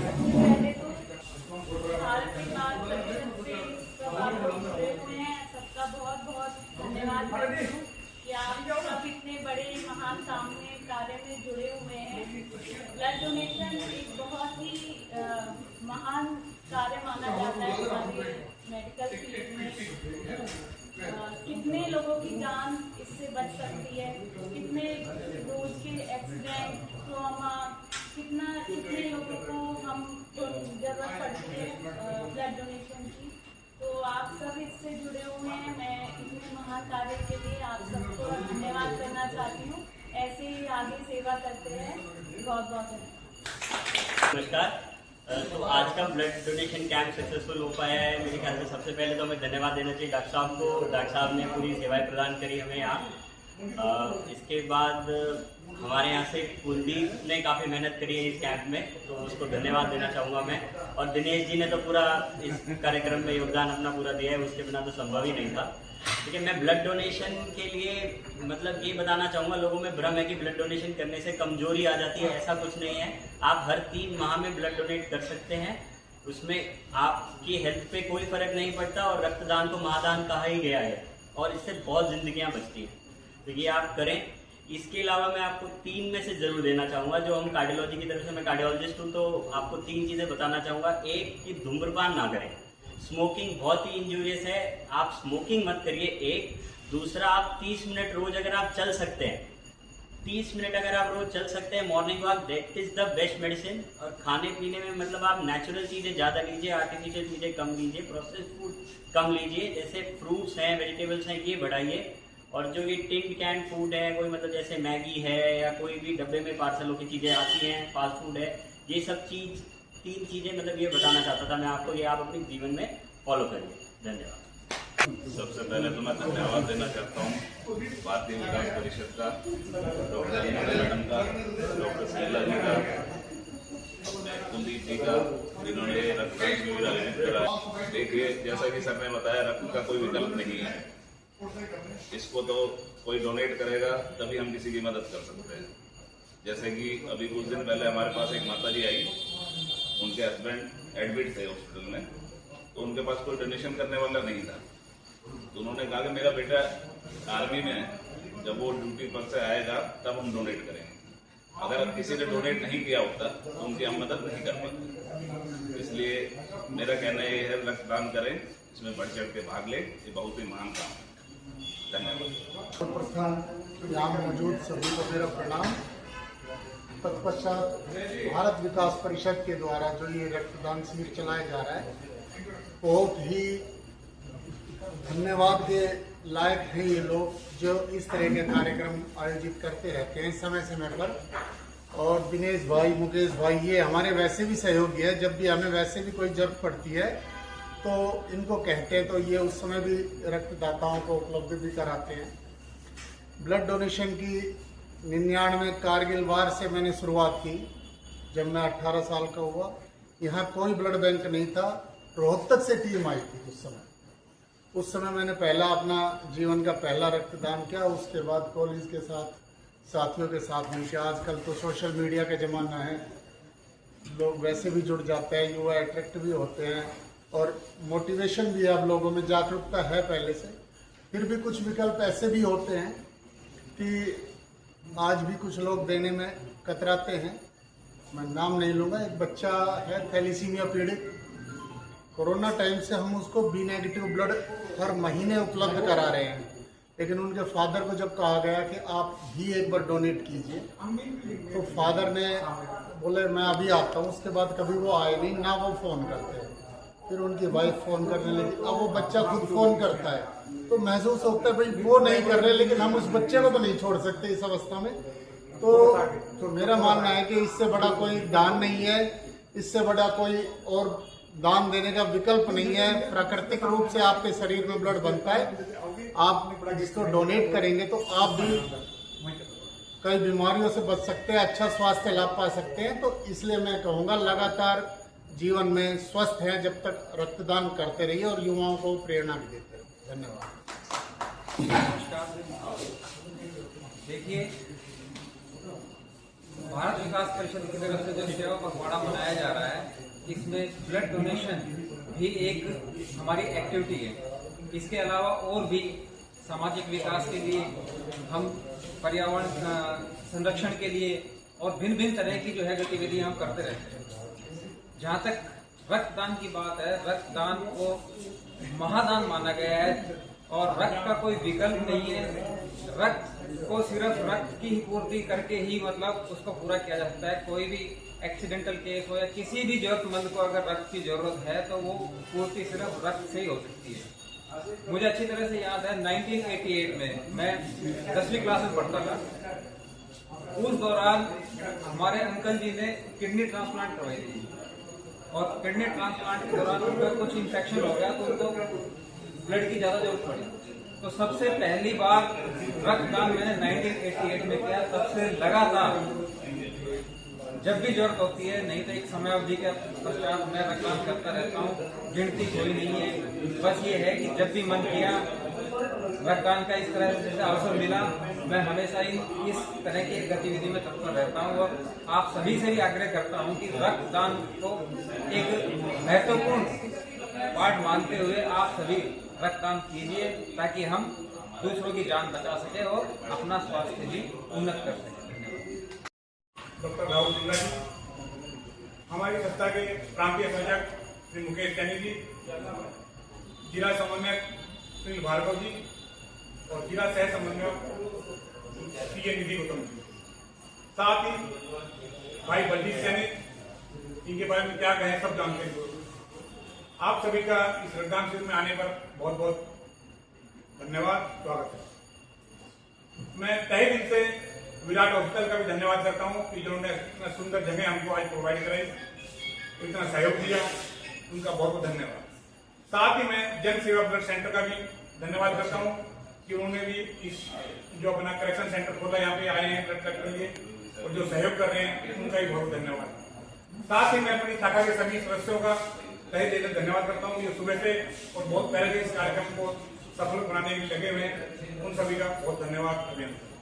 पहले तो भारत विकास परिषद से सब आप लोग जुड़े हुए हैं, सबका बहुत बहुत धन्यवाद करती हूँ कि आप सब इतने बड़े महान सामूहिक कार्य में जुड़े हुए हैं। ब्लड डोनेशन एक बहुत ही महान कार्य माना जाता है हमारे मेडिकल फील्ड में। कितने लोगों की जान इससे बच सकती है, कितने रोज के एक्सीडेंट, ट्रॉमा, कितने लोगों को हम जरूरत पड़ती है ब्लड डोनेशन की। तो आप सब इससे जुड़े हुए हैं। मैं इतने महान कार्य के लिए आप सबको धन्यवाद करना चाहती हूँ। ऐसे ही आगे सेवा करते हैं। बहुत बहुत धन्यवाद। नमस्कार। तो आज का ब्लड डोनेशन कैंप सक्सेसफुल हो पाया है। मेरे ख्याल से सबसे पहले तो हमें धन्यवाद देना चाहिए डॉक्टर साहब को। डॉक्टर साहब ने पूरी सेवाएं प्रदान करी हमें यहाँ। इसके बाद हमारे यहाँ से कुलदीप ने काफ़ी मेहनत करी है इस कैंप में, तो उसको धन्यवाद देना चाहूँगा मैं। और दिनेश जी ने तो पूरा इस कार्यक्रम में योगदान अपना पूरा दिया है, उसके बिना तो संभव ही नहीं था। ठीक है, मैं ब्लड डोनेशन के लिए मतलब ये बताना चाहूँगा, लोगों में भ्रम है कि ब्लड डोनेशन करने से कमजोरी आ जाती है। ऐसा कुछ नहीं है। आप हर 3 माह में ब्लड डोनेट कर सकते हैं, उसमें आपकी हेल्थ पे कोई फर्क नहीं पड़ता। और रक्तदान को महादान कहा ही गया है और इससे बहुत जिंदगियां बचती हैं, तो ये आप करें। इसके अलावा मैं आपको 3 में से जरूर देना चाहूँगा, जो हम कार्डियोलॉजी की तरफ से, मैं कार्डियोलॉजिस्ट हूँ, तो आपको 3 चीज़ें बताना चाहूँगा। एक कि धूम्रपान ना करें, स्मोकिंग बहुत ही इंजूरियस है, आप स्मोकिंग मत करिए। एक दूसरा, आप 30 मिनट रोज अगर आप चल सकते हैं, 30 मिनट अगर आप रोज चल सकते हैं morning walk, that is the best medicine. और खाने पीने में मतलब आप नेचुरल चीज़ें ज़्यादा लीजिए, आर्टिफिशियल चीज़ें कम लीजिए, प्रोसेस्ड फूड कम लीजिए। जैसे फ्रूट्स हैं, वेजिटेबल्स हैं, ये बढ़ाइए। और जो ये टिन कैन फूड है, कोई मतलब जैसे मैगी है या कोई भी डब्बे में पार्सलों की चीज़ें आती हैं, फास्ट फूड है, ये सब 3 चीज़ें मतलब ये बताना चाहता था मैं आपको, ये आप अपने जीवन में फॉलो करिए। धन्यवाद। सबसे पहले तो मैं धन्यवाद देना चाहता हूँ भारतीय विकास परिषद का, डॉक्टर मैडम का, डॉक्टर शैला जी का, अपने कुलदीप जी का, जिन्होंने रक्तदान शिविर आयोजित करा। देखिए, जैसा कि सर ने बताया, रक्त का कोई विकल्प नहीं है। इसको तो कोई डोनेट करेगा तभी हम किसी की मदद कर सकते हैं। जैसे कि अभी कुछ दिन पहले हमारे पास एक माता जी आई, उनके हस्बैंड एडमिट थे हॉस्पिटल में, तो उनके पास कोई डोनेशन करने वाला नहीं था। तो उन्होंने कहा कि मेरा बेटा आर्मी में है, जब वो ड्यूटी पर से आएगा तब हम डोनेट करेंगे। अगर किसी ने डोनेट नहीं किया होता तो उनकी हम मदद नहीं कर पाते। इसलिए मेरा कहना ये है, रक्तदान करें, इसमें बढ़ चढ़ के भाग ले, ये बहुत ही महान काम है। धन्यवाद। सर्वप्रथम यहाँ मौजूद सभी को मेरा प्रणाम। तत्पश्चात भारत विकास परिषद के द्वारा जो ये रक्तदान शिविर चलाया जा रहा है, बहुत ही धन्यवाद के लायक हैं ये लोग, जो इस तरह के कार्यक्रम आयोजित करते रहते हैं समय समय पर। और दिनेश भाई, मुकेश भाई, ये हमारे वैसे भी सहयोगी है। जब भी हमें वैसे भी कोई जरूरत पड़ती है तो इनको कहते हैं, तो ये उस समय भी रक्तदाताओं को उपलब्ध भी कराते हैं। ब्लड डोनेशन की 99 कारगिल वार से मैंने शुरुआत की। जब मैं 18 साल का हुआ, यहाँ कोई ब्लड बैंक नहीं था। रोहतक से टीम आई थी उस समय मैंने पहला अपना जीवन का पहला रक्तदान किया। उसके बाद कॉलेज के साथ साथियों के साथ मिलकर, आजकल तो सोशल मीडिया का ज़माना है, लोग वैसे भी जुड़ जाते हैं, युवा अट्रैक्ट भी होते हैं और मोटिवेशन भी है। अब लोगों में जागरूकता है पहले से। फिर भी कुछ विकल्प ऐसे भी होते हैं कि आज भी कुछ लोग देने में कतराते हैं। मैं नाम नहीं लूँगा। एक बच्चा है थैलीसीमिया पीड़ित, कोरोना टाइम से हम उसको बी नेगेटिव ब्लड हर महीने उपलब्ध करा रहे हैं, लेकिन उनके फादर को जब कहा गया कि आप भी एक बार डोनेट कीजिए, तो फादर ने बोले मैं अभी आता हूँ। उसके बाद कभी वो आए नहीं, ना वो फ़ोन करते हैं। फिर उनकी वाइफ फ़ोन करने लगी। अब वो बच्चा खुद फ़ोन करता है, तो महसूस होता है भाई वो नहीं कर रहे, लेकिन हम उस बच्चे को तो नहीं छोड़ सकते इस अवस्था में। तो मेरा मानना है कि इससे बड़ा कोई दान नहीं है, इससे बड़ा कोई और दान देने का विकल्प नहीं है। प्राकृतिक रूप से आपके शरीर में ब्लड बनता है, आप जिसको डोनेट करेंगे तो आप भी कई बीमारियों से बच सकते हैं, अच्छा स्वास्थ्य लाभ पा सकते हैं। तो इसलिए मैं कहूँगा लगातार जीवन में स्वस्थ हैं जब तक रक्तदान करते रहिए और युवाओं को प्रेरणा भी देते रहिए। धन्यवाद। देखिए, भारत विकास परिषद की तरफ से जो सेवा पखवाड़ा मनाया जा रहा है, इसमें ब्लड डोनेशन भी एक हमारी एक्टिविटी है। इसके अलावा और भी सामाजिक विकास के लिए, हम पर्यावरण संरक्षण के लिए और भिन्न भिन्न तरह की जो है गतिविधियां हम करते रहते हैं। जहाँ तक रक्तदान की बात है, रक्तदान को महादान माना गया है और रक्त का कोई विकल्प नहीं है। रक्त को सिर्फ रक्त की ही पूर्ति करके ही मतलब उसको पूरा किया जा सकता है। कोई भी एक्सीडेंटल केस हो या किसी भी जरूरतमंद को अगर रक्त की जरूरत है तो वो पूर्ति सिर्फ रक्त से ही हो सकती है। मुझे अच्छी तरह से याद है 1988 में मैं 10वीं क्लास में पढ़ता था। उस दौरान हमारे अंकल जी ने किडनी ट्रांसप्लांट करवाई थी और किडनी ट्रांसप्लांट के दौरान उनको कुछ इन्फेक्शन हो गया तो उनको ब्लड की ज्यादा जरूरत पड़ी। तो सबसे पहली बार रक्तदान मैंने 1988 में किया। तब से लगातार जब भी जरूरत होती है, नहीं तो एक समय अवधि के पश्चात मैं रक्तदान करता रहता हूँ। गिनती कोई नहीं है, बस ये है कि जब भी मन किया रक्तदान का इस तरह से अवसर मिला, मैं हमेशा इस तरह की गतिविधि में तत्पर रहता हूँ और आप सभी से भी आग्रह करता हूँ कि रक्तदान को एक महत्वपूर्ण पार्ट मानते हुए आप सभी रक्तदान कीजिए ताकि हम दूसरों की जान बचा सके और अपना स्वास्थ्य भी उन्नत कर सकें। डॉक्टर राहुल सिंह जी, हमारी संस्था के प्रांतीय संयोजक श्री मुकेश सैनी जी, जिला समन्वयक श्री भार्गव जी और जिला सह समन्वयक श्री निधि गौतम जी, साथ ही भाई बलजीत सैनी, इनके बारे में क्या कहें सब जानते हैं। आप सभी का इस रक्तदान शिविर में आने पर बहुत बहुत धन्यवाद, स्वागत है। मैं तहे दिल से विराट हॉस्पिटल का भी धन्यवाद करता हूँ कि जिन्होंने इतना सुंदर जगह हमको आज प्रोवाइड कराई, इतना सहयोग दिया, उनका बहुत बहुत धन्यवाद। साथ ही मैं जन सेवा ब्लड सेंटर का भी धन्यवाद करता हूँ कि उन्होंने भी इस जो अपना करेक्शन सेंटर खोला, यहाँ पे आए हैं ब्लड के लिए और जो सहयोग कर रहे हैं उनका भी बहुत धन्यवाद। साथ ही मैं अपनी शाखा के सभी सदस्यों का तहे दिल से धन्यवाद करता हूँ जो सुबह से और बहुत पहले से इस कार्यक्रम को सफल बनाने में लगे हुए हैं। उन सभी का बहुत धन्यवाद। अभिनंदन।